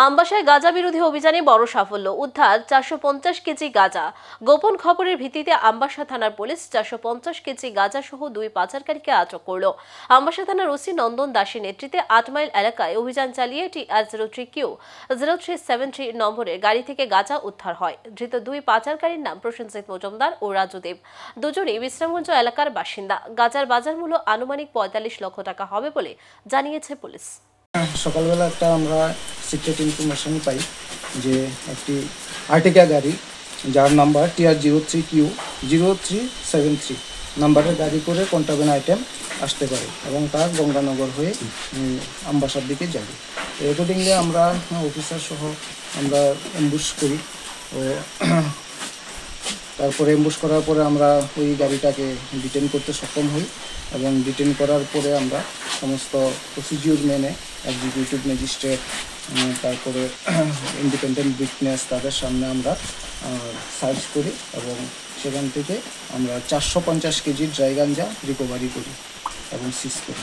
আমবাসায় গাঁজা বিরোধী অভিযানে বড় সাফল্য, উদ্ধার 450 কেজি গাঁজা। গোপন খবরের ভিত্তিতে আমবাসা থানার পুলিশ 450 কেজি গাঁজা সহ দুই পাচারকারীকে আটক করল। আমবাসা থানার ওসি নন্দন দাসের নেতৃত্বে 8 মাইল এলাকায় অভিযান চালিয়ে TR03Q0373 নম্বরের গাড়ি থেকে গাঁজা উদ্ধার হয়। ধৃত দুই পাচারকারীর নাম প্রসেনজিৎ মজুমদার ও রাজু দেব, দুজনেই বিশ্রামগঞ্জ এলাকার বাসিন্দা। গাঁজার বাজার মূল্য আনুমানিক 45 লক্ষ টাকা হবে বলে জানিয়েছে পুলিশ। সকালবেলা একটা আমরা সিক্রেট ইনফরমেশন পাই যে একটি আর্টিকা গাড়ি যার নাম্বার TR03Q0373 নাম্বারের গাড়ি করে কন্ট্রাব্যান্ড আইটেম আসতে পারে এবং তার গঙ্গানগর হয়ে আমবাসার দিকে যাবে। অ্যাকর্ডিংলি আমরা অফিসার সহ আমরা অ্যাম্বুশ করি ও তারপরে অ্যাম্বুশ করার পরে আমরা ওই গাড়িটাকে ডিটেন করতে সক্ষম হই এবং ডিটেন করার পরে আমরা সমস্ত প্রসিডিউর মেনে এক্সিকিউটিভ ম্যাজিস্ট্রেট তারপরে ইন্ডিপেন্ডেন্ট উইটনেস তাদের সামনে আমরা সার্চ করি এবং সেখান থেকে আমরা 450 কেজি ড্রাই গাঞ্জা রিকভারি করি এবং সিজ করি।